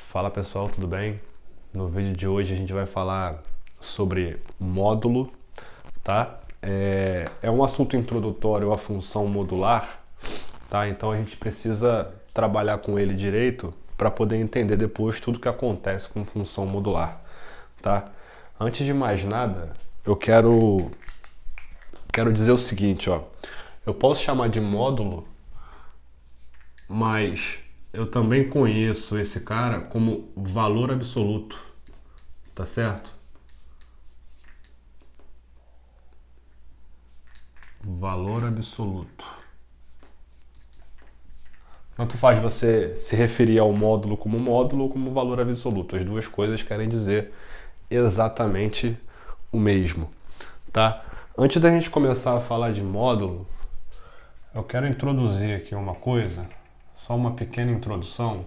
Fala pessoal, tudo bem? No vídeo de hoje a gente vai falar sobre módulo, tá? É um assunto introdutório à função modular, tá? Então a gente precisa trabalhar com ele direito para poder entender depois tudo que acontece com função modular, tá? Antes de mais nada, eu quero dizer o seguinte, ó. Eu posso chamar de módulo, mas eu também conheço esse cara como valor absoluto, tá certo? Valor absoluto. Tanto faz você se referir ao módulo ou como valor absoluto. As duas coisas querem dizer exatamente o mesmo, tá? Antes da gente começar a falar de módulo, eu quero introduzir aqui uma coisa, só uma pequena introdução,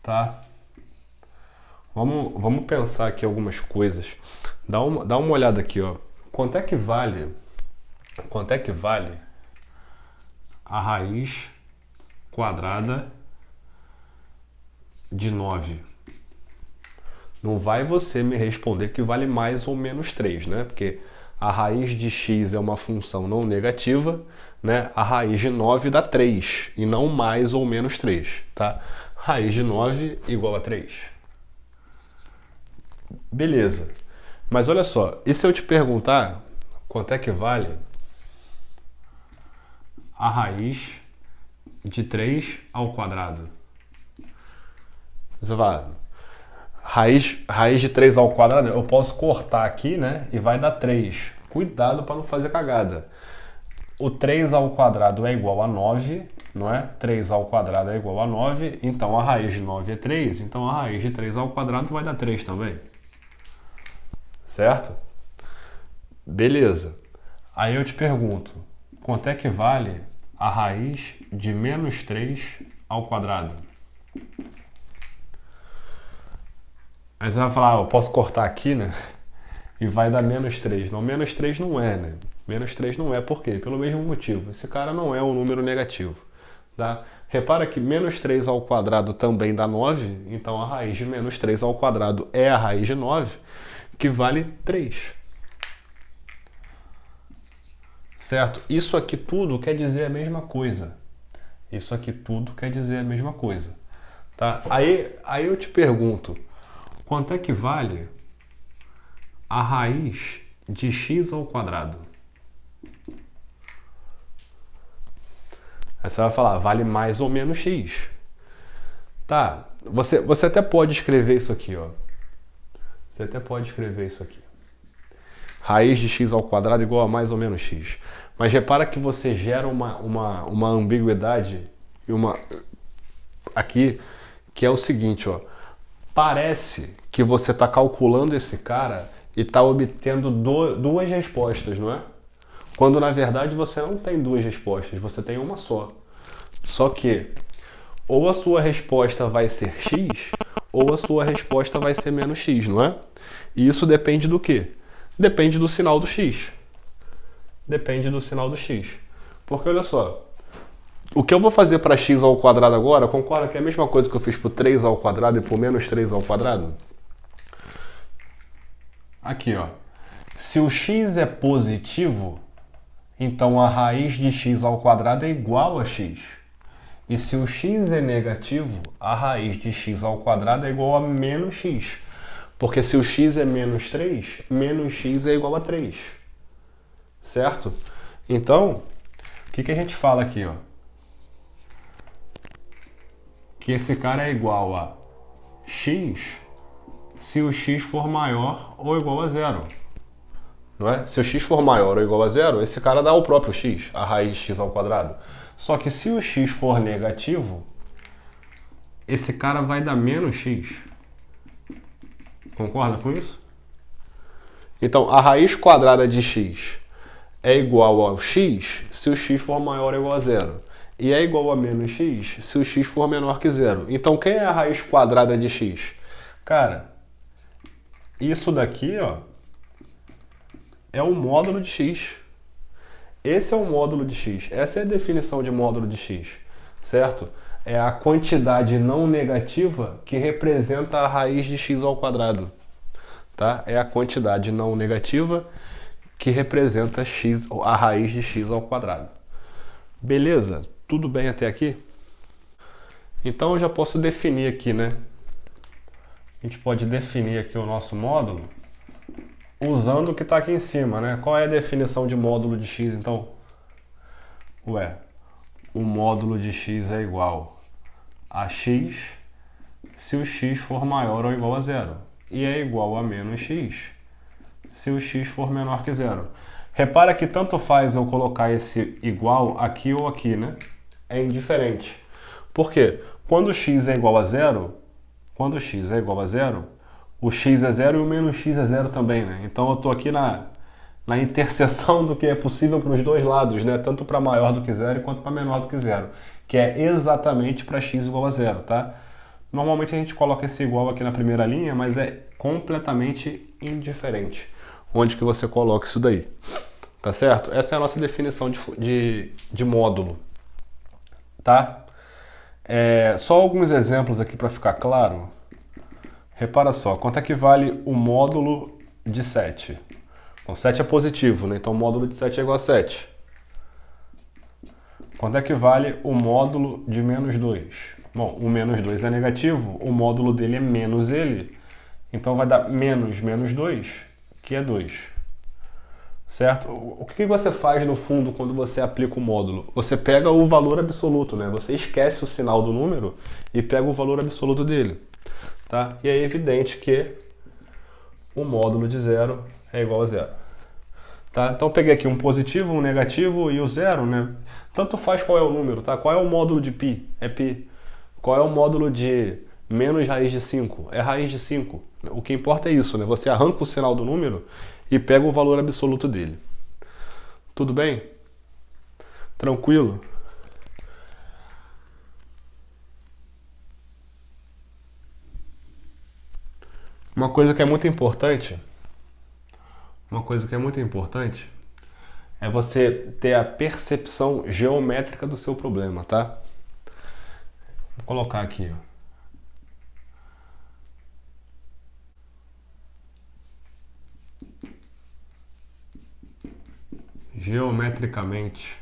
tá? Vamos pensar aqui algumas coisas. Dá uma olhada aqui, ó. Quanto é que vale a raiz quadrada de 9? Não vai você me responder que vale mais ou menos 3, né? Porque a raiz de x é uma função não negativa, né? A raiz de 9 dá 3 e não mais ou menos 3, tá? Raiz de 9 igual a 3. Beleza. Mas olha só, e se eu te perguntar quanto é que vale a raiz de 3 ao quadrado? Você vai, raiz de 3 ao quadrado, eu posso cortar aqui, né? E vai dar 3. Cuidado para não fazer cagada. O 3 ao quadrado é igual a 9, não é? 3 ao quadrado é igual a 9, então a raiz de 9 é 3, então a raiz de 3 ao quadrado vai dar 3 também. Certo? Beleza. Aí eu te pergunto, quanto é que vale a raiz de menos 3 ao quadrado? Aí você vai falar, eu posso cortar aqui, né? E vai dar menos 3. Não, menos 3 não é, né? Menos 3 não é, por quê? Pelo mesmo motivo. Esse cara não é um número negativo, tá? Repara que menos 3 ao quadrado também dá 9, então a raiz de menos 3 ao quadrado é a raiz de 9, que vale 3. Certo? Isso aqui tudo quer dizer a mesma coisa. Isso aqui tudo quer dizer a mesma coisa. Tá? Aí eu te pergunto, quanto é que vale a raiz de x ao quadrado? Aí você vai falar, vale mais ou menos x. Tá, você até pode escrever isso aqui, ó. Você até pode escrever isso aqui. Raiz de x ao quadrado igual a mais ou menos x. Mas repara que você gera uma ambiguidade aqui, que é o seguinte, ó. Parece que você está calculando esse cara e está obtendo duas respostas, não é? Quando na verdade você não tem duas respostas, você tem uma só. Só que ou a sua resposta vai ser x, ou a sua resposta vai ser menos x, não é? E isso depende do quê? Depende do sinal do x. Depende do sinal do x. Porque olha só, o que eu vou fazer para x ao quadrado agora, concorda que é a mesma coisa que eu fiz para o 3 ao quadrado e para o menos 3 ao quadrado? Aqui, ó. Se o x é positivo, então a raiz de x ao quadrado é igual a x. E se o x é negativo, a raiz de x ao quadrado é igual a menos x. Porque se o x é menos 3, menos x é igual a 3. Certo? Então, o que a gente fala aqui, ó? Que esse cara é igual a x se o x for maior ou igual a zero. Não é? Se o x for maior ou igual a zero, esse cara dá o próprio x, a raiz de x ao quadrado. Só que se o x for negativo, esse cara vai dar menos x. Concorda com isso? Então, a raiz quadrada de x é igual ao x se o x for maior ou igual a zero. E é igual a menos x se o x for menor que zero. Então, quem é a raiz quadrada de x? Cara, isso daqui, ó, é o módulo de x. Esse é o módulo de x. Essa é a definição de módulo de x. certo? É a quantidade não negativa que representa a raiz de x ao quadrado, tá? É a quantidade não negativa que representa x, a raiz de x ao quadrado. Beleza? Tudo bem até aqui? Então eu já posso definir aqui, né? A gente pode definir aqui o nosso módulo usando o que está aqui em cima, né? Qual é a definição de módulo de x, então? Ué, o módulo de x é igual a x se o x for maior ou igual a zero. E é igual a menos x se o x for menor que zero. Repara que tanto faz eu colocar esse igual aqui ou aqui, né? É indiferente. Por quê? Quando x é igual a zero, o x é zero e o menos x é zero também, né? Então eu estou aqui na interseção do que é possível para os dois lados, né? Tanto para maior do que zero quanto para menor do que zero, que é exatamente para x igual a zero, tá? Normalmente a gente coloca esse igual aqui na primeira linha, mas é completamente indiferente onde que você coloca isso daí, tá certo? Essa é a nossa definição de módulo, tá? Só alguns exemplos aqui para ficar claro. Repara só, quanto é que vale o módulo de 7? Bom, 7 é positivo, né? Então o módulo de 7 é igual a 7. Quanto é que vale o módulo de menos 2? Bom, o menos 2 é negativo, o módulo dele é menos ele, então vai dar menos menos 2, que é 2. Certo? O que você faz no fundo quando você aplica o módulo? Você pega o valor absoluto, né? Você esquece o sinal do número e pega o valor absoluto dele. Tá? E é evidente que o módulo de zero é igual a zero. Tá? Então eu peguei aqui um positivo, um negativo e o zero, né? Tanto faz qual é o número, tá? Qual é o módulo de π? É π. Qual é o módulo de menos raiz de 5? É raiz de 5. O que importa é isso, né? Você arranca o sinal do número e pega o valor absoluto dele. Tudo bem? Tranquilo? Uma coisa que é muito importante é você ter a percepção geométrica do seu problema, tá? Vou colocar aqui, ó. Geometricamente,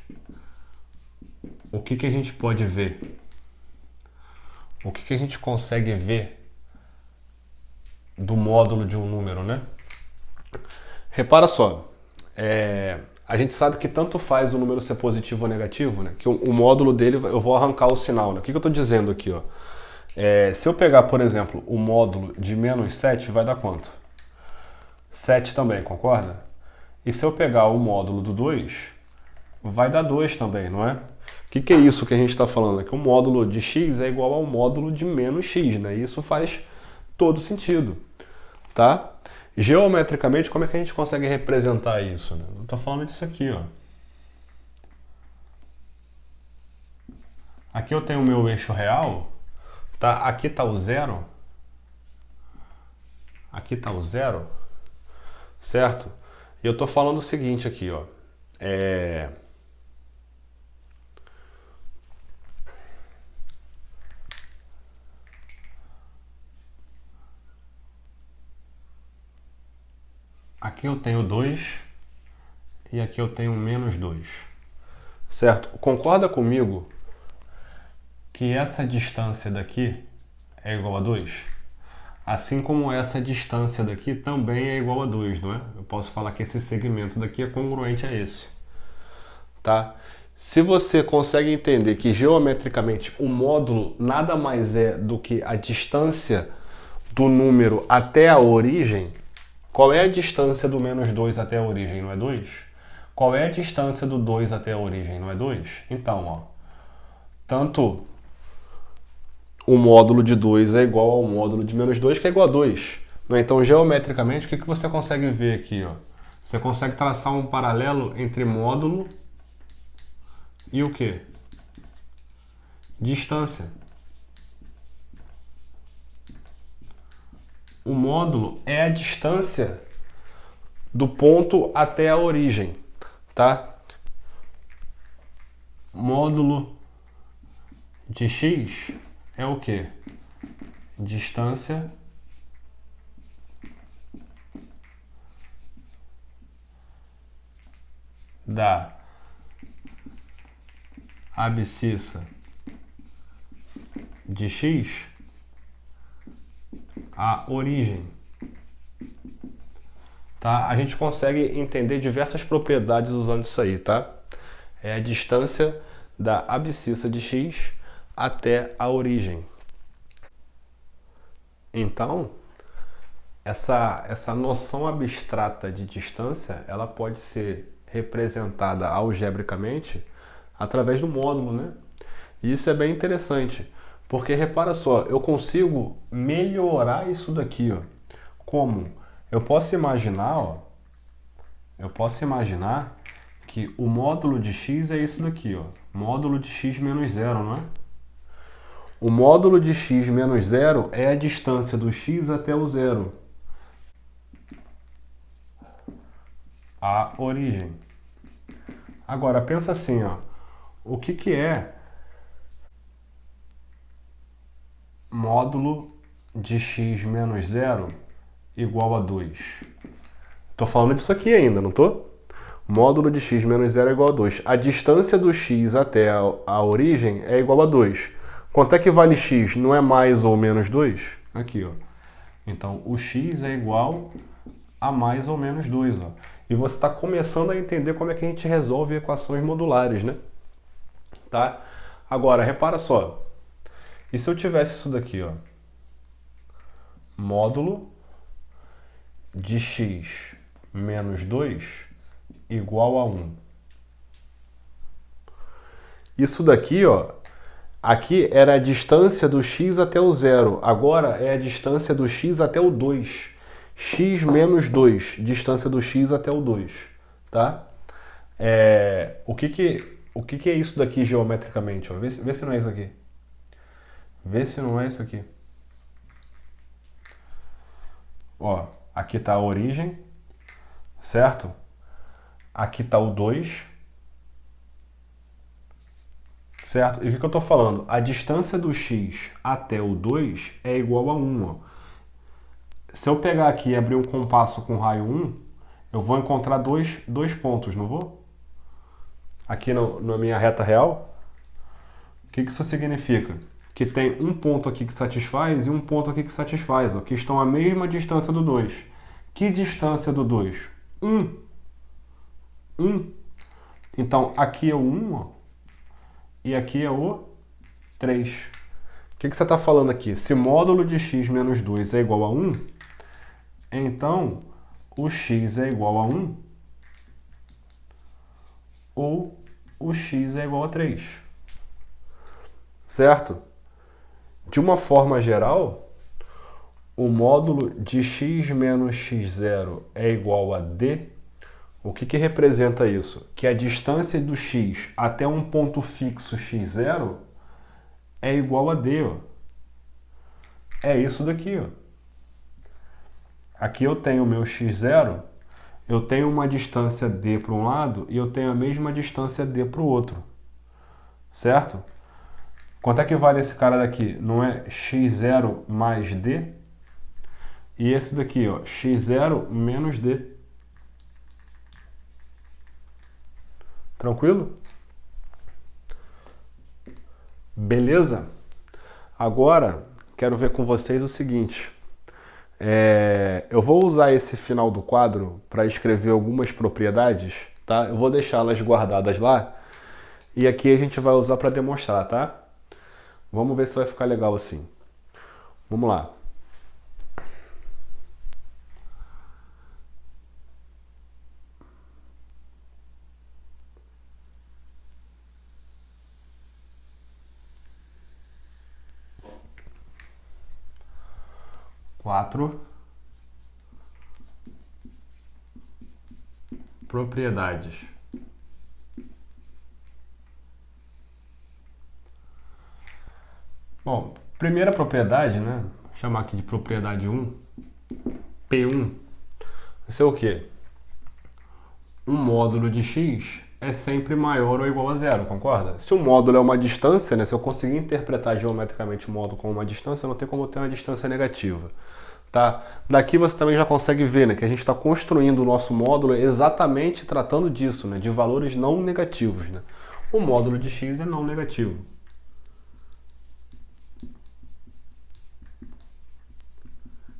o que a gente pode ver? O que a gente consegue ver do módulo de um número, né? Repara só, a gente sabe que tanto faz o número ser positivo ou negativo, né? Que o módulo dele, eu vou arrancar o sinal, né? O que eu estou dizendo aqui, ó? Se eu pegar, por exemplo, o módulo de menos 7, vai dar quanto? 7 também, concorda? E se eu pegar o módulo do 2, vai dar 2 também, não é? O que é isso que a gente está falando? É que o módulo de x é igual ao módulo de menos x, né? Isso faz todo sentido, tá? Geometricamente, como é que a gente consegue representar isso? Né? Eu estou falando disso aqui, ó. Aqui eu tenho o meu eixo real, tá? Aqui está o zero. Aqui está o zero, certo? E eu estou falando o seguinte aqui, ó. Aqui eu tenho 2 e aqui eu tenho menos 2. Certo? Concorda comigo que essa distância daqui é igual a 2? Assim como essa distância daqui também é igual a 2, não é? Eu posso falar que esse segmento daqui é congruente a esse. Tá? Se você consegue entender que geometricamente o módulo nada mais é do que a distância do número até a origem, qual é a distância do menos 2 até a origem, não é 2? Qual é a distância do 2 até a origem, não é 2? Então, ó, tanto o módulo de 2 é igual ao módulo de menos 2, que é igual a 2. Né? Então, geometricamente, o que você consegue ver aqui? Ó? Você consegue traçar um paralelo entre módulo e o quê? Distância. O módulo é a distância do ponto até a origem, tá? Módulo de x é o quê? Distância da abscissa de x à origem. Tá? A gente consegue entender diversas propriedades usando isso aí, tá? É a distância da abscissa de x até a origem. Então, essa noção abstrata de distância, ela pode ser representada algebricamente através do módulo, né? E isso é bem interessante, porque repara só, eu consigo melhorar isso daqui, ó. Como? Eu posso imaginar, ó, que o módulo de x é isso daqui, ó, módulo de x menos zero, não é? O módulo de x menos zero é a distância do x até o zero, a origem. Agora, pensa assim, ó, o que é módulo de x menos zero igual a 2? Tô falando disso aqui ainda, não tô? Módulo de x menos zero é igual a 2. A distância do x até a origem é igual a 2. Quanto é que vale x? Não é mais ou menos 2? Aqui, ó. Então, o x é igual a mais ou menos 2, ó. E você está começando a entender como é que a gente resolve equações modulares, né? Tá? Agora, repara só. E se eu tivesse isso daqui, ó? Módulo de x menos 2 igual a 1. Isso daqui, ó, aqui era a distância do x até o zero. Agora é a distância do x até o 2. X menos 2, distância do x até o 2, tá? O que é isso daqui geometricamente? Ó? Vê se não é isso aqui. Vê se não é isso aqui. Ó, aqui está a origem, certo? Aqui está o 2, certo? E o que eu estou falando? A distância do x até o 2 é igual a 1. Ó. Se eu pegar aqui e abrir um compasso com raio 1, eu vou encontrar dois pontos, não vou? Aqui na minha reta real. O que isso significa? Que tem um ponto aqui que satisfaz e um ponto aqui que satisfaz, ó, que estão à mesma distância do 2. Que distância do 2? 1. 1. Então, aqui é o 1, ó, e aqui é o 3. O que você está falando aqui? Se módulo de x menos 2 é igual a 1, então o x é igual a 1 ou o x é igual a 3. Certo? De uma forma geral, o módulo de x menos x0 é igual a d. O que representa isso? Que a distância do x até um ponto fixo x0 é igual a d. Ó. É isso daqui. Ó. Aqui eu tenho o meu x0, eu tenho uma distância d para um lado e eu tenho a mesma distância d para o outro. Certo? Quanto é que vale esse cara daqui? Não é x0 mais d? E esse daqui, ó, x0 menos d. Tranquilo? Beleza? Agora, quero ver com vocês o seguinte. Eu vou usar esse final do quadro para escrever algumas propriedades, tá? Eu vou deixá-las guardadas lá e aqui a gente vai usar para demonstrar, tá? Vamos ver se vai ficar legal assim. Vamos lá. Quatro propriedades. Bom, primeira propriedade, né? Vou chamar aqui de propriedade 1, P1. Vai ser o quê? Um módulo de x é sempre maior ou igual a zero, concorda? Se o módulo é uma distância, né, se eu conseguir interpretar geometricamente o módulo como uma distância, não tem como ter uma distância negativa. Tá? Daqui você também já consegue ver, né, que a gente está construindo o nosso módulo exatamente tratando disso, né, de valores não negativos. Né? O módulo de x é não negativo.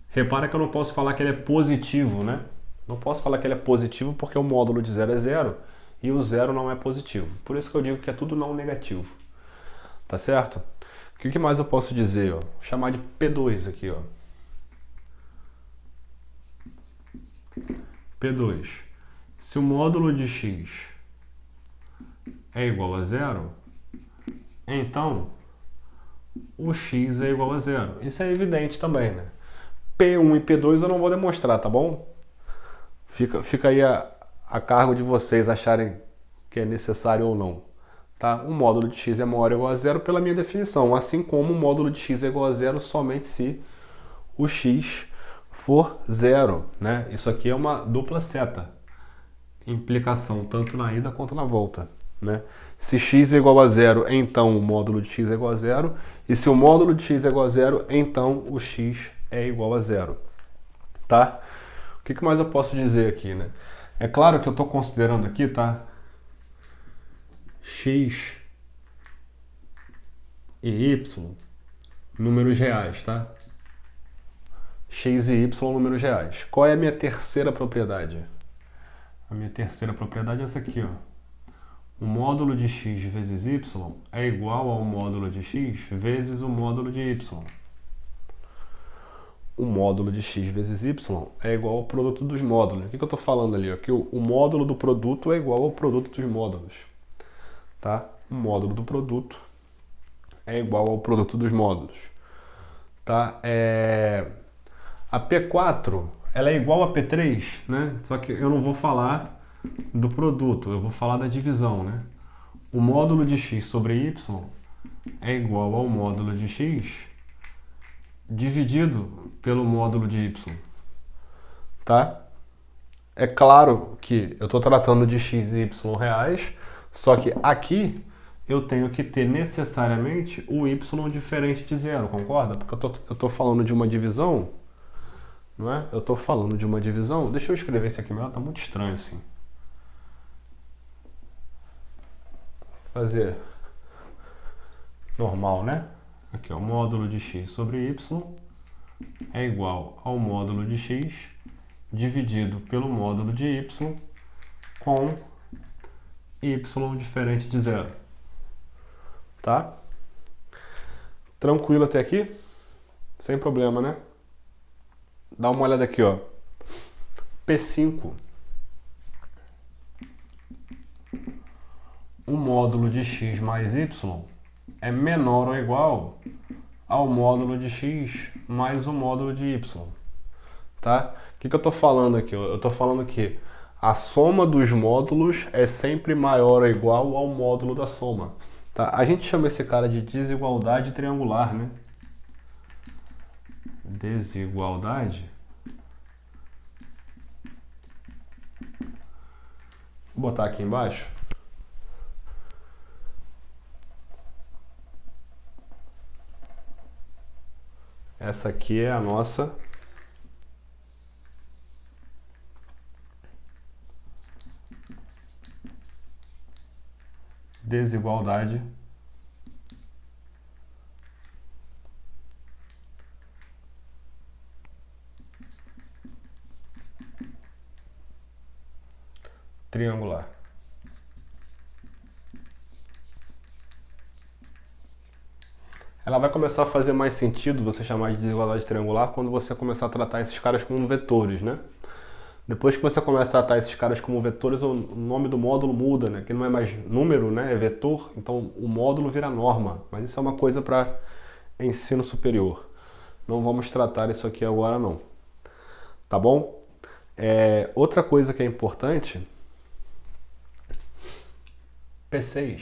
Repara que eu não posso falar que ele é positivo, né? Não posso falar que ele é positivo porque o módulo de zero é zero e o zero não é positivo. Por isso que eu digo que é tudo não negativo. Tá certo? O que mais eu posso dizer? Ó? Vou chamar de P2 aqui. Ó. P2. Se o módulo de x é igual a zero, então o x é igual a zero. Isso é evidente também, né? P1 e P2 eu não vou demonstrar, tá bom? Fica aí a cargo de vocês acharem que é necessário ou não. Tá? O módulo de x é maior ou igual a zero pela minha definição, assim como o módulo de x é igual a zero somente se o x for zero. Né? Isso aqui é uma dupla seta, implicação tanto na ida quanto na volta. Né? Se x é igual a zero, então o módulo de x é igual a zero, e se o módulo de x é igual a zero, então o x é igual a zero. Tá? O que mais eu posso dizer aqui? Né? É claro que eu estou considerando aqui, tá? X e Y, números reais, tá? X e Y, números reais. Qual é a minha terceira propriedade? A minha terceira propriedade é essa aqui, ó. O módulo de x vezes y é igual ao módulo de x vezes o módulo de y. O módulo de x vezes y é igual ao produto dos módulos. O que eu estou falando ali? Ó? Que o módulo do produto é igual ao produto dos módulos. Tá? O módulo do produto é igual ao produto dos módulos. Tá? A P4 ela é igual a P3, né? Só que eu não vou falar do produto, eu vou falar da divisão. Né? O módulo de x sobre y é igual ao módulo de x dividido pelo módulo de y. Tá? É claro que eu estou tratando de x e y reais, só que aqui eu tenho que ter necessariamente o y diferente de zero, concorda? Porque eu estou falando de uma divisão, não é? Eu estou falando de uma divisão. Deixa eu escrever isso aqui melhor, tá muito estranho assim. Fazer normal, né? Aqui, ó, o módulo de x sobre y é igual ao módulo de x dividido pelo módulo de y com y diferente de zero. Tá? Tranquilo até aqui? Sem problema, né? Dá uma olhada aqui, ó. P5. O módulo de x mais y é menor ou igual ao módulo de x mais o módulo de y. Tá? O que eu estou falando aqui? Eu estou falando que a soma dos módulos é sempre maior ou igual ao módulo da soma. Tá? A gente chama esse cara de desigualdade triangular, né? Desigualdade. Vou botar aqui embaixo. Essa aqui é a nossa desigualdade triangular. Ela vai começar a fazer mais sentido você chamar de desigualdade triangular quando você começar a tratar esses caras como vetores, né? Depois que você começa a tratar esses caras como vetores, o nome do módulo muda, né? Que não é mais número, né? É vetor, então o módulo vira norma. Mas isso é uma coisa para ensino superior. Não vamos tratar isso aqui agora, não. Tá bom? Outra coisa que é importante, P6,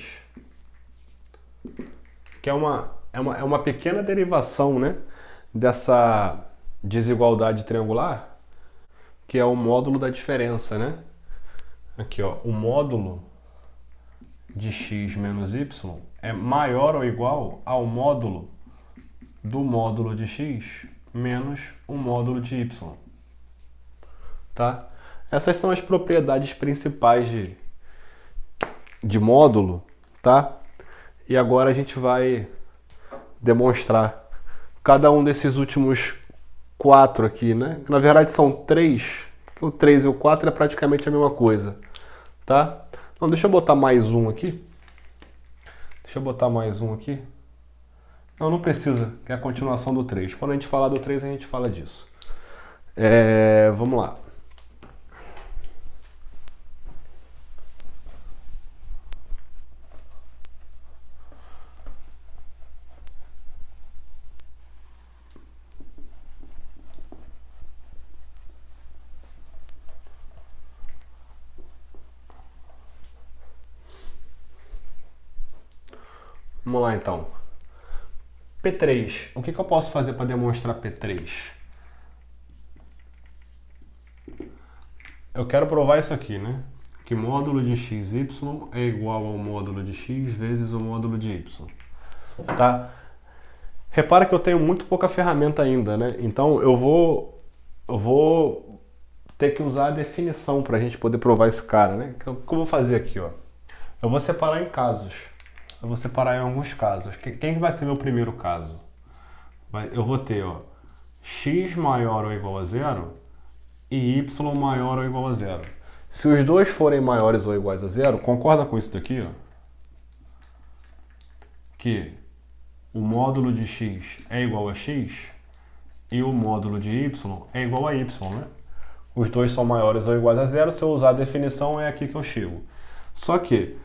que é uma pequena derivação, né, dessa desigualdade triangular, que é o módulo da diferença, né? Aqui, ó, o módulo de x menos y é maior ou igual ao módulo do módulo de x menos o módulo de y. Tá? Essas são as propriedades principais de módulo, tá? E agora a gente vai demonstrar cada um desses últimos 4 aqui, né? Na verdade são 3, o 3 e o 4 é praticamente a mesma coisa, tá? Então deixa eu botar mais um aqui. Não, não precisa, que é a continuação do 3. Quando a gente falar do 3, a gente fala disso. Vamos lá. Vamos lá então. P3. O que eu posso fazer para demonstrar P3? Eu quero provar isso aqui, né? Que módulo de xy é igual ao módulo de x vezes o módulo de y. Tá? Repara que eu tenho muito pouca ferramenta ainda, né? Então eu vou ter que usar a definição para a gente poder provar esse cara, né? O que eu vou fazer aqui, ó? Eu vou separar em casos. Eu vou separar em alguns casos. Quem vai ser meu primeiro caso? Eu vou ter, ó, x maior ou igual a zero e y maior ou igual a zero. Se os dois forem maiores ou iguais a zero, concorda com isso daqui, ó? Que o módulo de x é igual a x e o módulo de y é igual a y, né? Os dois são maiores ou iguais a zero, se eu usar a definição é aqui que eu chego. Só que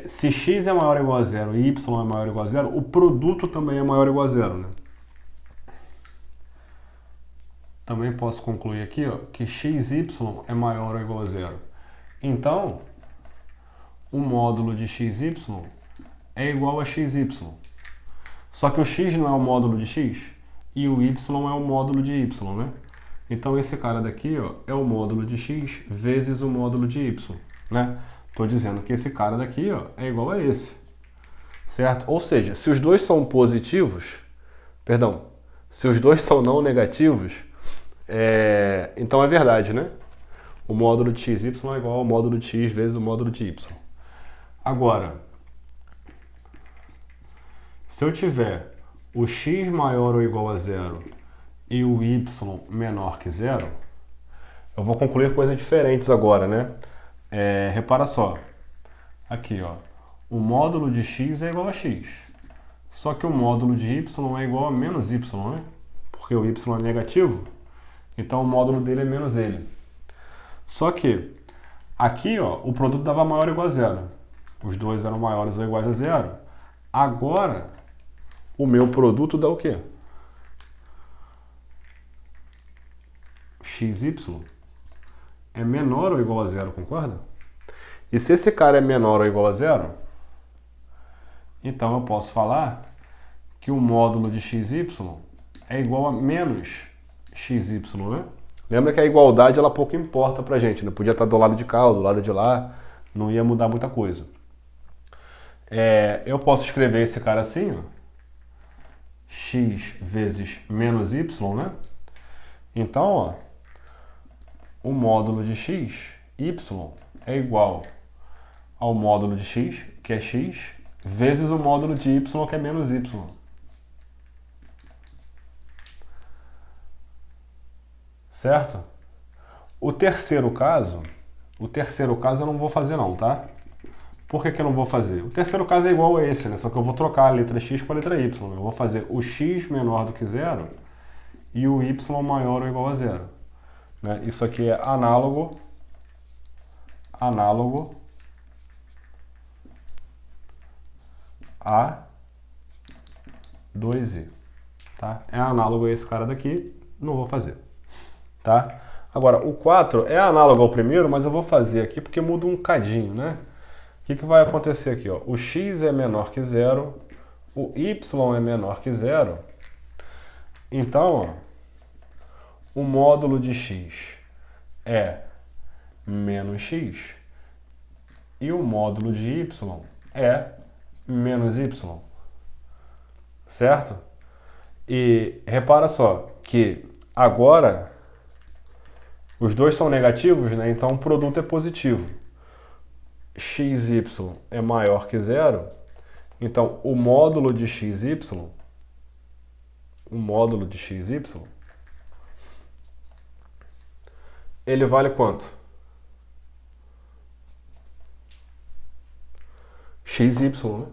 se x é maior ou igual a zero e y é maior ou igual a zero, o produto também é maior ou igual a zero, né? Também posso concluir aqui, ó, que xy é maior ou igual a zero. Então, o módulo de xy é igual a xy. Só que o x não é o módulo de x e o y é o módulo de y, né? Então esse cara daqui, ó, é o módulo de x vezes o módulo de y, né? Estou dizendo que esse cara daqui, ó, é igual a esse, certo? Ou seja, se os dois são positivos, se os dois são não negativos, então é verdade, né? O módulo de xy é igual ao módulo de x vezes o módulo de y. Agora, se eu tiver o x maior ou igual a zero e o y menor que zero, eu vou concluir coisas diferentes agora, né? Repara só, aqui, ó, o módulo de x é igual a x, só que o módulo de y é igual a menos y, né? Porque o y é negativo, então o módulo dele é menos ele. Só que aqui, ó, o produto dava maior ou igual a zero. Os dois eram maiores ou iguais a zero. Agora, o meu produto dá o quê? XY é menor ou igual a zero, concorda? E se esse cara é menor ou igual a zero, então eu posso falar que o módulo de XY é igual a menos XY, né? Lembra que a igualdade ela pouco importa pra gente, né? Podia estar do lado de cá ou do lado de lá, não ia mudar muita coisa. Eu posso escrever esse cara assim, ó, x vezes menos y, né? Então, ó, o módulo de x, y, é igual ao módulo de x, que é x, vezes o módulo de y, que é menos y. Certo? O terceiro caso eu não vou fazer não, tá? Por que eu não vou fazer? O terceiro caso é igual a esse, né? Só que eu vou trocar a letra x com a letra y. Eu vou fazer o x menor do que zero e o y maior ou igual a zero. Né? Isso aqui é análogo a 2i. Tá? É análogo a esse cara daqui, não vou fazer. Tá? Agora, o 4 é análogo ao primeiro, mas eu vou fazer aqui porque muda um cadinho, né? O que vai acontecer aqui? Ó? O x é menor que zero, o y é menor que zero. Então, ó, o módulo de x é menos x e o módulo de y é menos y, certo? E repara só que agora os dois são negativos, né? Então o produto é positivo. Xy é maior que zero, então o módulo de xy, ele vale quanto? Xy, né?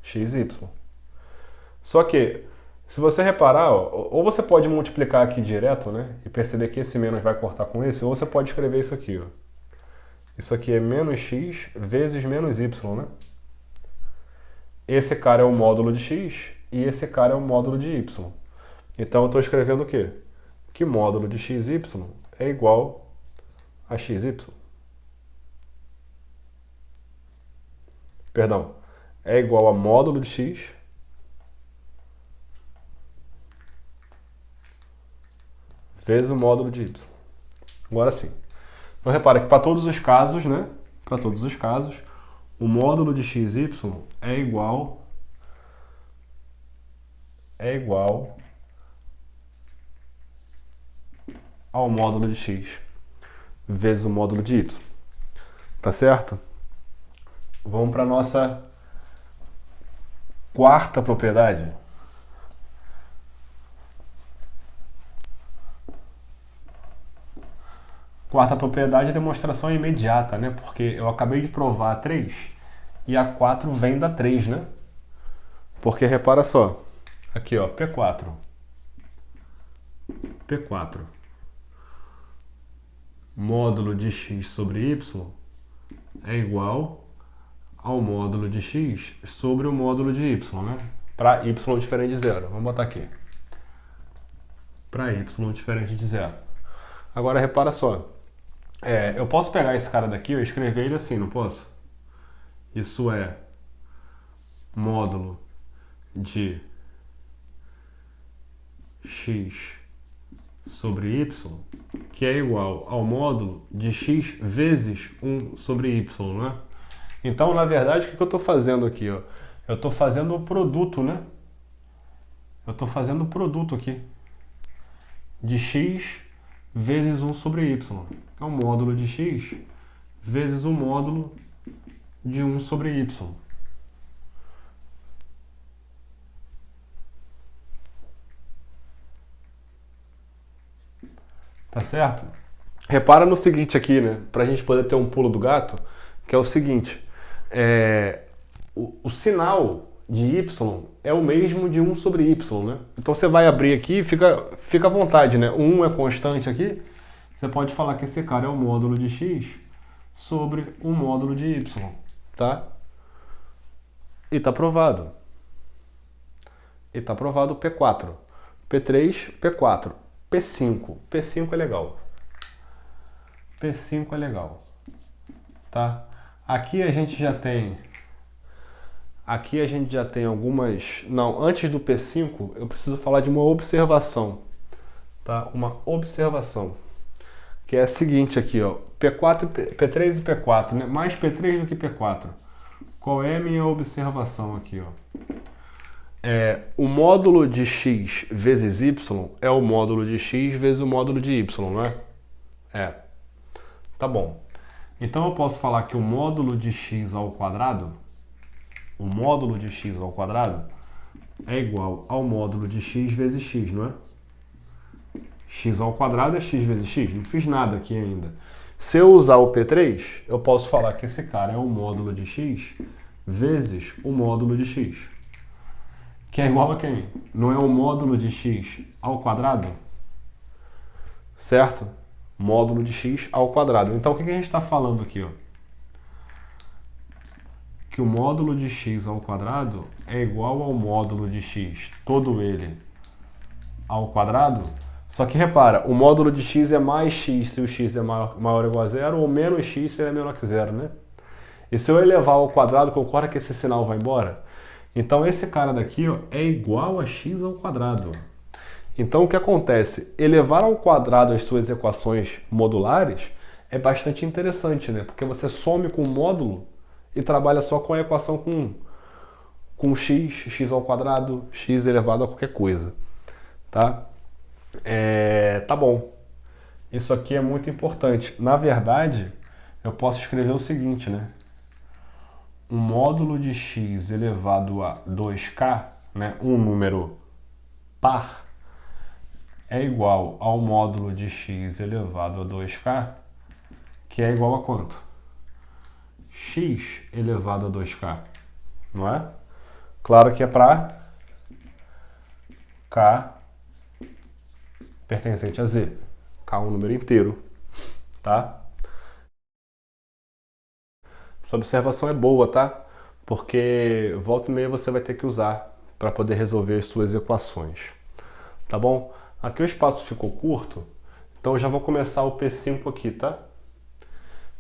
Xy. Só que, se você reparar, ó, ou você pode multiplicar aqui direto, né? E perceber que esse menos vai cortar com esse, ou você pode escrever isso aqui, ó. Isso aqui é menos x vezes menos y, né? Esse cara é o módulo de x e esse cara é o módulo de y. Então eu estou escrevendo o quê? Que módulo de xy é igual a xy. Perdão, é igual a módulo de x vezes o módulo de y. Agora sim. Então repara que para todos os casos, né? Para todos os casos, o módulo de xy é igual ao módulo de x vezes o módulo de y. Tá certo? Vamos para a nossa quarta propriedade. Quarta propriedade é demonstração imediata, né? Porque eu acabei de provar a 3 e a 4 vem da 3, né? Porque repara só, aqui ó, P4. Módulo de x sobre y é igual ao módulo de x sobre o módulo de y, né? Para y diferente de zero. Vamos botar aqui. Para y diferente de zero. Agora repara só. Eu posso pegar esse cara daqui e escrever ele assim, não posso? Isso é módulo de x sobre y, que é igual ao módulo de x vezes 1 sobre y, né? Então, na verdade, o que eu estou fazendo aqui? Ó? Eu estou fazendo o produto, né? Eu estou fazendo o produto aqui de x vezes 1 sobre y. É o módulo de x vezes o módulo de 1 sobre y. Tá certo? Repara no seguinte aqui, né? Para a gente poder ter um pulo do gato, que é o seguinte. O sinal de y é o mesmo de 1 sobre y, né? Então você vai abrir aqui e fica à vontade, né? O 1 é constante aqui. Você pode falar que esse cara é o módulo de x sobre o módulo de y, tá? E tá provado. E tá provado o P4. P3, P4. P5. P5 é legal. P5 é legal. Tá? Aqui a gente já tem algumas... Não, antes do P5, eu preciso falar de uma observação. Tá? Uma observação. Que é a seguinte aqui, ó. P4, P3 e P4, né? Mais P3 do que P4. Qual é a minha observação aqui, ó? O módulo de x vezes y é o módulo de x vezes o módulo de y, não é? Tá bom. Então eu posso falar que o módulo de x ao quadrado, é igual ao módulo de x vezes x, não é? X ao quadrado é x vezes x. Não fiz nada aqui ainda. Se eu usar o P3, eu posso falar que esse cara é o módulo de x vezes o módulo de x. Que é igual a quem? Não é o módulo de x ao quadrado? Certo? Módulo de x ao quadrado. Então, o que a gente está falando aqui? Ó? Que o módulo de x ao quadrado é igual ao módulo de x, todo ele, ao quadrado. Só que repara, o módulo de x é mais x se o x é maior ou igual a zero, ou menos x se ele é menor que zero, né? E se eu elevar ao quadrado, concorda que esse sinal vai embora? Então esse cara daqui, ó, é igual a x ao quadrado. Então o que acontece? Elevar ao quadrado as suas equações modulares é bastante interessante, né? Porque você some com o módulo e trabalha só com a equação com x ao quadrado, x elevado a qualquer coisa, tá? Tá bom. Isso aqui é muito importante. Na verdade, eu posso escrever o seguinte, né? Um módulo de x elevado a 2k, né? Um número par, é igual ao módulo de x elevado a 2k, que é igual a quanto? X elevado a 2k, não é? Claro que é para k pertencente a z. K é um número inteiro, tá? Essa observação é boa, tá? Porque volta e meia você vai ter que usar para poder resolver as suas equações, tá bom? Aqui o espaço ficou curto, então eu já vou começar o P5 aqui, tá?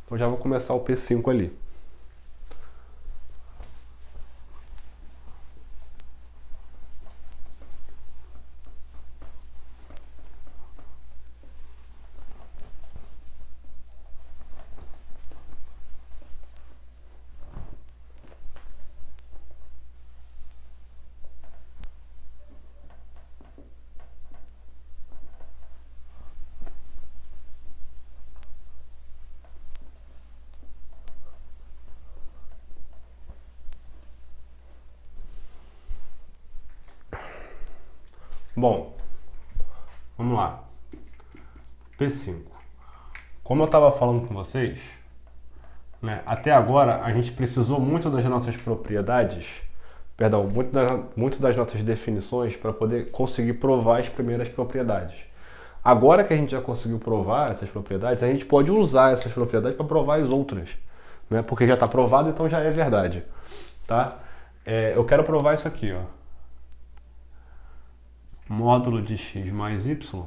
Então já vou começar o P5 ali. Bom, vamos lá. P5. Como eu estava falando com vocês, né, até agora a gente precisou muito das nossas propriedades, perdão, muito das nossas definições para poder conseguir provar as primeiras propriedades. Agora que a gente já conseguiu provar essas propriedades, a gente pode usar essas propriedades para provar as outras, né? Porque já está provado, então já é verdade, tá? Eu quero provar isso aqui, ó. Módulo de x mais y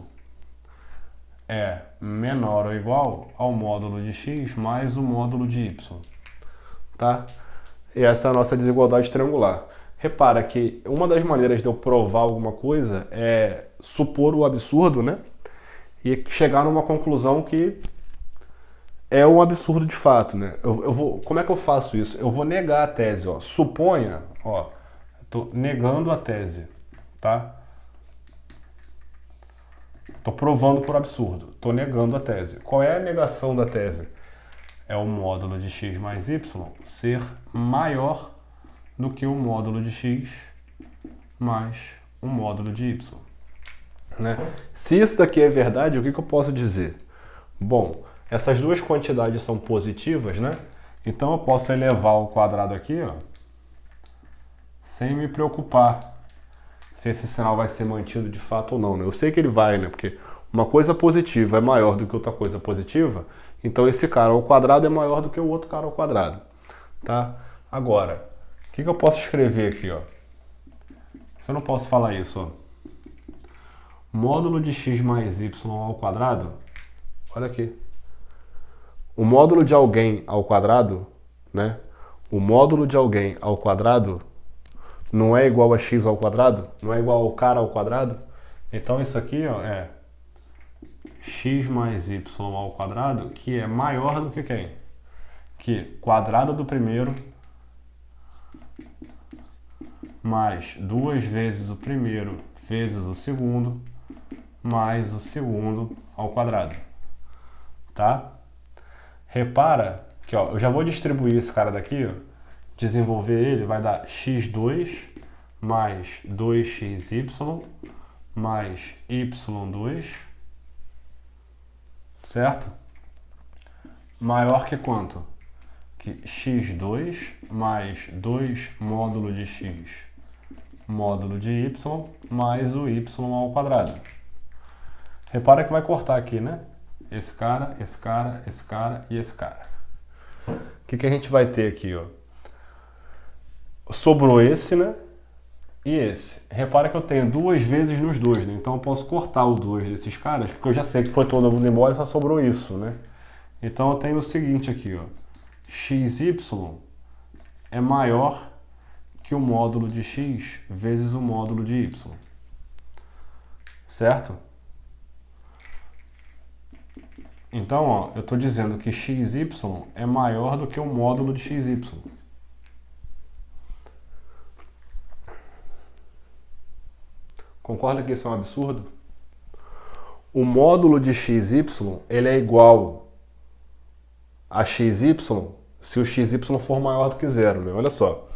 é menor ou igual ao módulo de x mais o módulo de y, tá? E essa é a nossa desigualdade triangular. Repara que uma das maneiras de eu provar alguma coisa é supor o absurdo, né? E chegar numa conclusão que é um absurdo de fato, né? Como é que eu faço isso? Eu vou negar a tese, ó. Suponha, ó, tô negando a tese, tá? Tô provando por absurdo, tô negando a tese. Qual é a negação da tese? É o módulo de x mais y ser maior do que o módulo de x mais o módulo de y, né? Se isso daqui é verdade, o que eu posso dizer? Bom, essas duas quantidades são positivas, né? Então eu posso elevar ao quadrado aqui, ó, sem me preocupar se esse sinal vai ser mantido de fato ou não, né? Eu sei que ele vai, né? Porque uma coisa positiva é maior do que outra coisa positiva, então esse cara ao quadrado é maior do que o outro cara ao quadrado, tá? Agora, o que eu posso escrever aqui, ó? Se eu não posso falar isso, ó. Módulo de x mais y ao quadrado, olha aqui. O módulo de alguém ao quadrado, né? O módulo de alguém ao quadrado não é igual a x ao quadrado? Não é igual ao cara ao quadrado? Então isso aqui, ó, é x mais y ao quadrado, que é maior do que quem? Que quadrado do primeiro mais duas vezes o primeiro vezes o segundo mais o segundo ao quadrado, tá? Repara que, ó, eu já vou distribuir esse cara daqui, ó, desenvolver ele, vai dar x2 mais 2xy mais y2, certo? Maior que quanto? Que x2 mais 2 módulo de x módulo de y mais o y ao quadrado. Repara que vai cortar aqui, né? Esse cara, esse cara, esse cara e esse cara. O que a gente vai ter aqui, ó? Sobrou esse, né? E esse. Repara que eu tenho duas vezes nos dois, né? Então eu posso cortar o 2 desses caras, porque eu já sei que foi todo mundo embora e só sobrou isso, né? Então eu tenho o seguinte aqui, ó. xy é maior que o módulo de x vezes o módulo de y. Certo? Então, ó, eu estou dizendo que xy é maior do que o módulo de xy. Concorda que isso é um absurdo? O módulo de xy ele é igual a xy se o xy for maior do que zero, né? Olha só.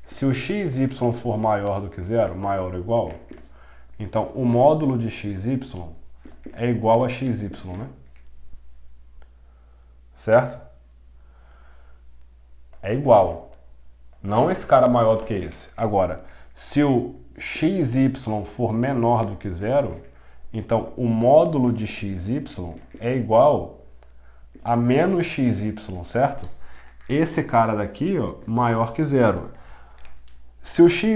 Se o xy for maior do que zero, maior ou igual, então o módulo de xy é igual a xy, né? Certo? É igual. Não esse cara maior do que esse. Agora, se o xy for menor do que zero, então o módulo de xy é igual a menos xy, certo? Esse cara daqui, ó, maior que zero. Se o xy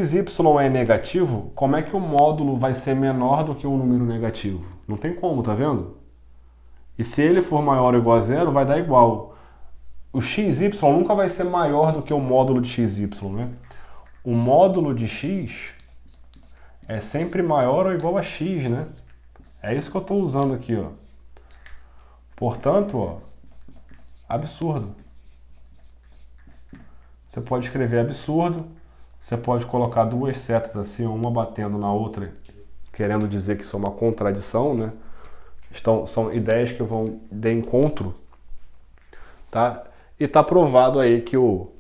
é negativo, como é que o módulo vai ser menor do que um número negativo? Não tem como, tá vendo? E se ele for maior ou igual a zero, vai dar igual. O xy nunca vai ser maior do que o módulo de xy, né? O módulo de x é sempre maior ou igual a x, né? É isso que eu estou usando aqui, ó. Portanto, ó, absurdo. Você pode escrever absurdo, você pode colocar duas setas assim, uma batendo na outra, querendo dizer que isso é uma contradição, né? São ideias que vão de encontro, tá? E tá provado aí que o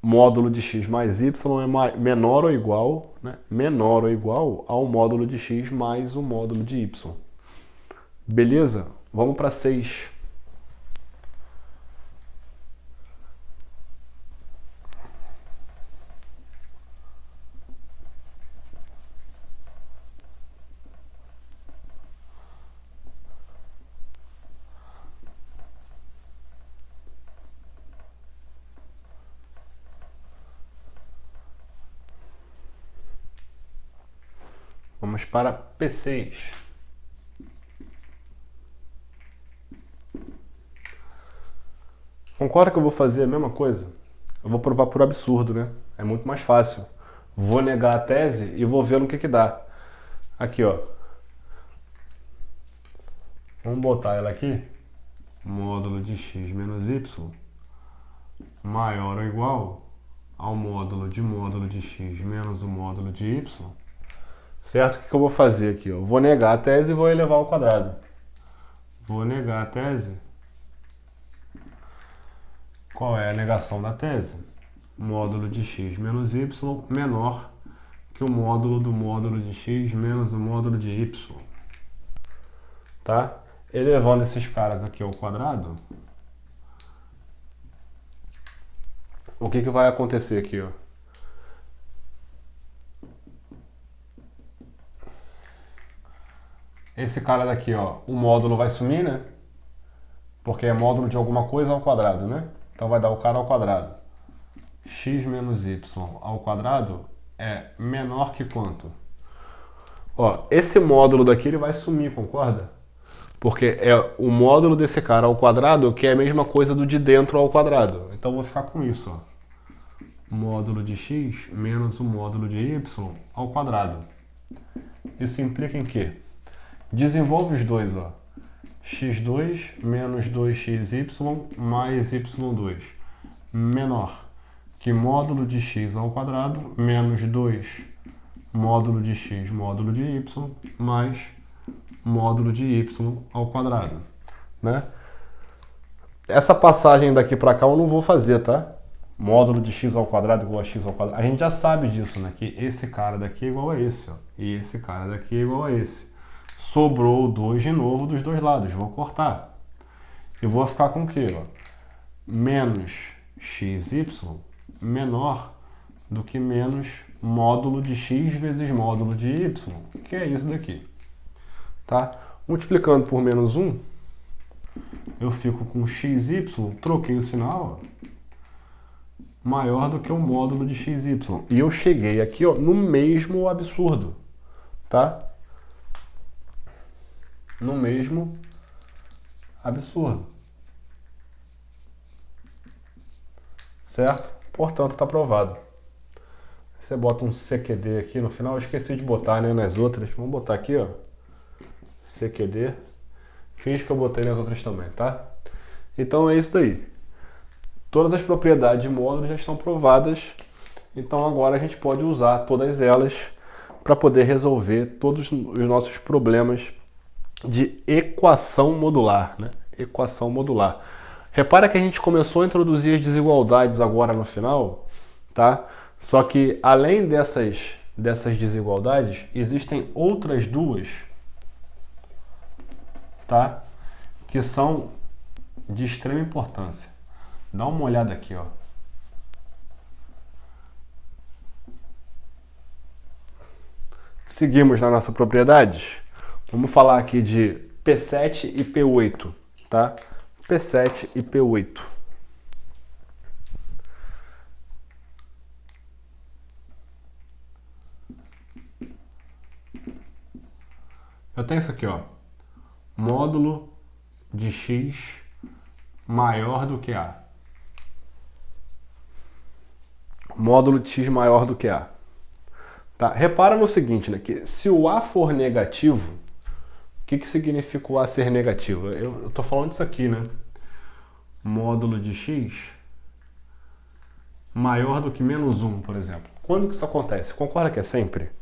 módulo de x mais y é menor ou igual, né? Menor ou igual ao módulo de x mais o módulo de y. Beleza? Vamos para 6. Vamos para P6. Concorda que eu vou fazer a mesma coisa? Eu vou provar por absurdo, né? É muito mais fácil. Vou negar a tese e vou ver no que dá. Aqui, ó. Vamos botar ela aqui. Módulo de x menos y maior ou igual ao módulo de x menos o módulo de y. Certo? O que eu vou fazer aqui? Eu vou negar a tese e vou elevar ao quadrado. Vou negar a tese. Qual é a negação da tese? Módulo de x menos y menor que o módulo de x menos o módulo de y. Tá? Elevando esses caras aqui ao quadrado, o que vai acontecer aqui, ó? Esse cara daqui, ó, o módulo vai sumir, né? Porque é módulo de alguma coisa ao quadrado, né? Então vai dar o cara ao quadrado. X menos y ao quadrado é menor que quanto? Ó, esse módulo daqui ele vai sumir, concorda? Porque é o módulo desse cara ao quadrado que é a mesma coisa do de dentro ao quadrado. Então eu vou ficar com isso, ó. Módulo de x menos o módulo de y ao quadrado. Isso implica em quê? Desenvolve os dois, ó. x2 menos 2xy mais y2 menor que módulo de x ao quadrado menos 2 módulo de x módulo de y mais módulo de y ao quadrado, né? Essa passagem daqui para cá eu não vou fazer, tá? Módulo de x ao quadrado igual a x ao quadrado. A gente já sabe disso, né? Que esse cara daqui é igual a esse, ó. E esse cara daqui é igual a esse. Sobrou 2 de novo dos dois lados. Vou cortar. E vou ficar com o quê? Ó? Menos xy menor do que menos módulo de x vezes módulo de y, que é isso daqui. Tá? Multiplicando por menos 1, eu fico com xy, troquei o sinal, ó, maior do que o módulo de xy. E eu cheguei aqui, ó, no mesmo absurdo, tá? No mesmo absurdo. Certo? Portanto, está provado. Você bota um CQD aqui no final. Eu esqueci de botar, né, nas outras. Vamos botar aqui, ó. CQD. Finge que eu botei nas outras também, tá? Então é isso daí. Todas as propriedades de módulo já estão provadas. Então agora a gente pode usar todas elas para poder resolver todos os nossos problemas de equação modular, né? Equação modular. Repara que a gente começou a introduzir as desigualdades agora no final, tá? Só que além dessas desigualdades, existem outras duas, tá? Que são de extrema importância. Dá uma olhada aqui, ó. Seguimos na nossa propriedades. Vamos falar aqui de P7 e P8, tá? P7 e P8. Eu tenho isso aqui, ó. Módulo de x maior do que A. Módulo de x maior do que A. Tá? Repara no seguinte, né? Que se o A for negativo, o que significa o A ser negativo? Eu tô falando disso aqui, né? Módulo de x maior do que menos 1, por exemplo. Quando que isso acontece? Concorda que é sempre?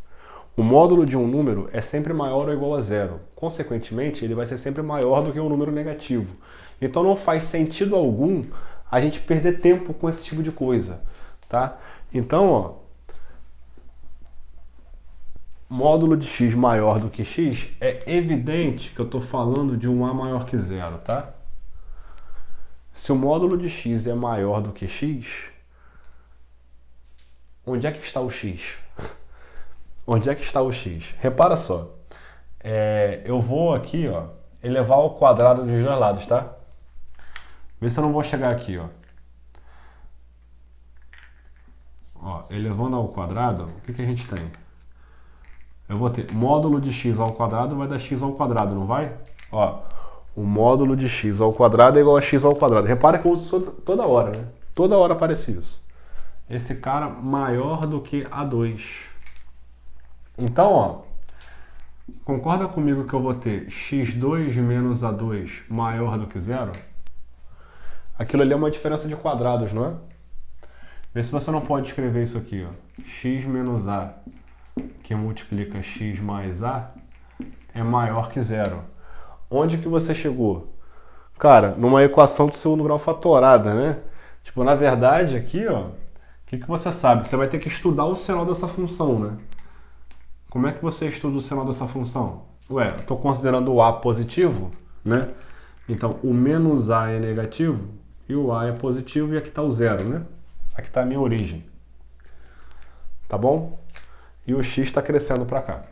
O módulo de um número é sempre maior ou igual a zero. Consequentemente, ele vai ser sempre maior do que um número negativo. Então não faz sentido algum a gente perder tempo com esse tipo de coisa, tá? Então, ó, módulo de x maior do que x, é evidente que eu estou falando de um A maior que zero, tá? Se o módulo de x é maior do que x, onde é que está o x? Onde é que está o x? Repara só. Eu vou aqui, ó, elevar ao quadrado dos dois lados, tá? Vê se eu não vou chegar aqui, ó. Ó, elevando ao quadrado, o que a gente tem? Eu vou ter módulo de x ao quadrado vai dar x ao quadrado, não vai? Ó, o módulo de x ao quadrado é igual a x ao quadrado. Repara que eu uso toda hora, né? Toda hora aparece isso. Esse cara maior do que A2. Então, ó, concorda comigo que eu vou ter x2 menos A2 maior do que zero? Aquilo ali é uma diferença de quadrados, não é? Vê se você não pode escrever isso aqui, ó. X menos A, que multiplica x mais A, é maior que zero. Onde que você chegou? Cara, numa equação do segundo grau fatorada, né? Tipo, na verdade, aqui, ó, o que você sabe? Você vai ter que estudar o sinal dessa função, né? Como é que você estuda o sinal dessa função? Ué, eu estou considerando o A positivo, né? Então, o menos A é negativo e o A é positivo e aqui está o zero, né? Aqui está a minha origem. Tá bom? E o x está crescendo para cá.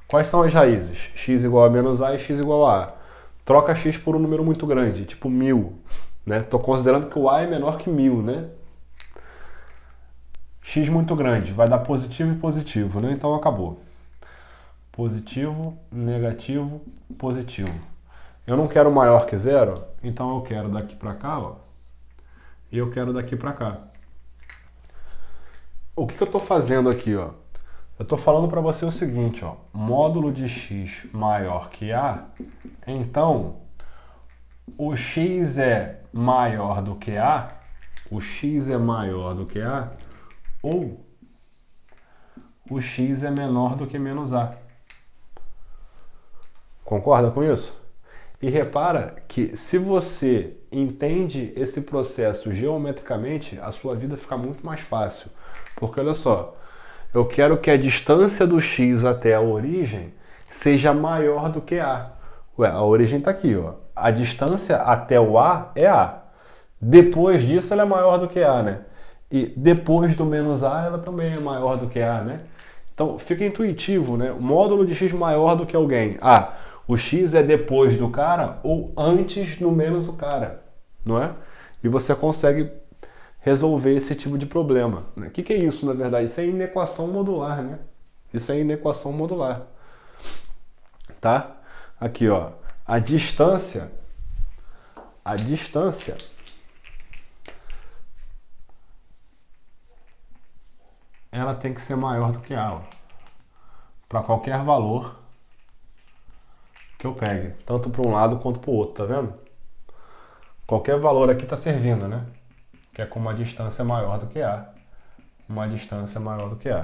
Quais são as raízes? X igual a menos A e x igual a A. Troca x por um número muito grande, tipo 1000. Né? Estou considerando que o A é menor que 1000, né? X muito grande, vai dar positivo e positivo, né? Então acabou. Positivo, negativo, positivo. Eu não quero maior que zero, então eu quero daqui para cá, ó, e eu quero daqui para cá. O que eu estou fazendo aqui, ó? Eu estou falando para você o seguinte, ó, módulo de x maior que A, então o x é maior do que A, o x é maior do que A, ou o x é menor do que menos A. Concorda com isso? E repara que se você entende esse processo geometricamente, a sua vida fica muito mais fácil. Porque olha só, eu quero que a distância do x até a origem seja maior do que A. Ué, a origem está aqui, ó. A distância até o A é A. Depois disso ela é maior do que A, né? E depois do menos A ela também é maior do que A, né? Então fica intuitivo, né? O módulo de x maior do que alguém. Ah, o x é depois do cara ou antes no menos o cara, não é? E você consegue resolver esse tipo de problema. O que é isso, na verdade? Isso é inequação modular, né? Isso é inequação modular. Tá? Aqui, ó. A distância ela tem que ser maior do que A. Para qualquer valor que eu pegue, tanto para um lado quanto para o outro, tá vendo? Qualquer valor aqui está servindo, né? Que é com uma distância maior do que A. Uma distância maior do que A.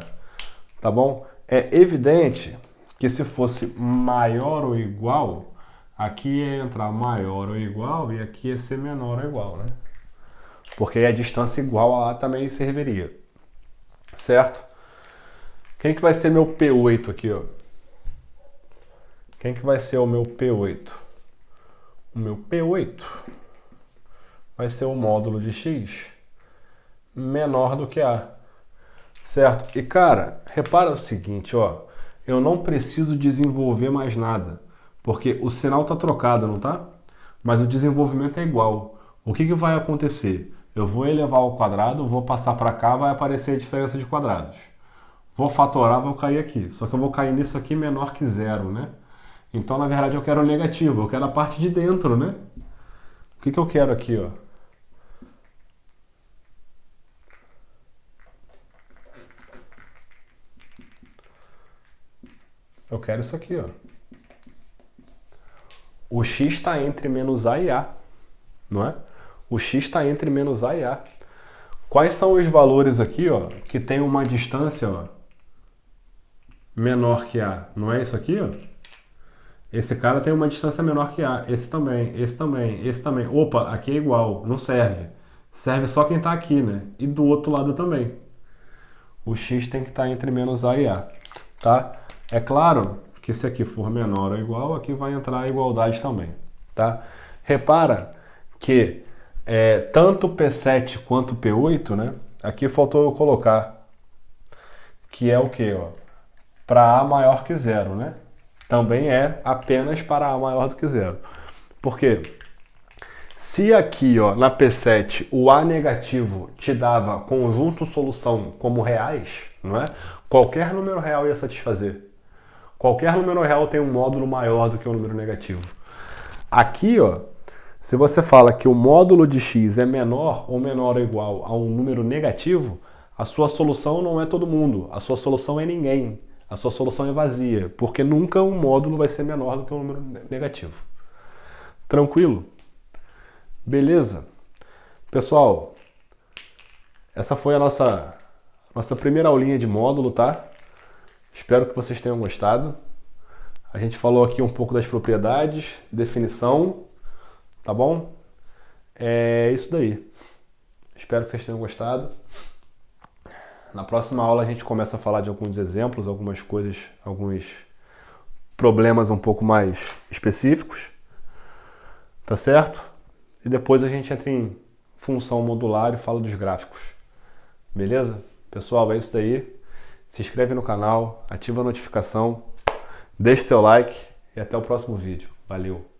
Tá bom? É evidente que se fosse maior ou igual, aqui ia entrar maior ou igual e aqui ia ser menor ou igual, né? Porque a distância igual a A também serviria. Certo? Quem que vai ser meu P8 aqui, ó? Quem que vai ser o meu P8? O meu P8 vai ser o módulo de x menor do que A. Certo? E cara, repara o seguinte, ó. Eu não preciso desenvolver mais nada, porque o sinal está trocado, não tá? Mas o desenvolvimento é igual. O que vai acontecer? Eu vou elevar ao quadrado, vou passar para cá, vai aparecer a diferença de quadrados. Vou fatorar, vou cair aqui. Só que eu vou cair nisso aqui menor que zero, né? Então, na verdade, eu quero o negativo. Eu quero a parte de dentro, né? O que eu quero aqui, ó? Eu quero isso aqui, ó. O x está entre menos a e a, não é? O x está entre menos a e a. Quais são os valores aqui, ó, que tem uma distância, ó, menor que a? Não é isso aqui, ó? Esse cara tem uma distância menor que a. Esse também, esse também, esse também. Opa, aqui é igual, não serve. Serve só quem está aqui, né? E do outro lado também. O x tem que estar entre menos a e a, tá? É claro que se aqui for menor ou igual, aqui vai entrar a igualdade também, tá? Repara que tanto P7 quanto P8, né? Aqui faltou eu colocar, que é o que, ó? Para A maior que zero, né? Também é apenas para A maior do que zero. Por quê? Se aqui, ó, na P7, o A negativo te dava conjunto solução como reais, não é? Qualquer número real ia satisfazer. Qualquer número real tem um módulo maior do que o número negativo. Aqui, ó, se você fala que o módulo de x é menor ou menor ou igual a um número negativo, a sua solução não é todo mundo, a sua solução é ninguém. A sua solução é vazia, porque nunca um módulo vai ser menor do que um número negativo. Tranquilo? Beleza? Pessoal, essa foi a nossa primeira aulinha de módulo, tá? Espero que vocês tenham gostado. A gente falou aqui um pouco das propriedades, definição, tá bom? É isso daí. Espero que vocês tenham gostado. Na próxima aula a gente começa a falar de alguns exemplos, algumas coisas, alguns problemas um pouco mais específicos, tá certo? E depois a gente entra em função modular e fala dos gráficos. Beleza? Pessoal, é isso daí. Se inscreve no canal, ativa a notificação, deixe seu like e até o próximo vídeo. Valeu!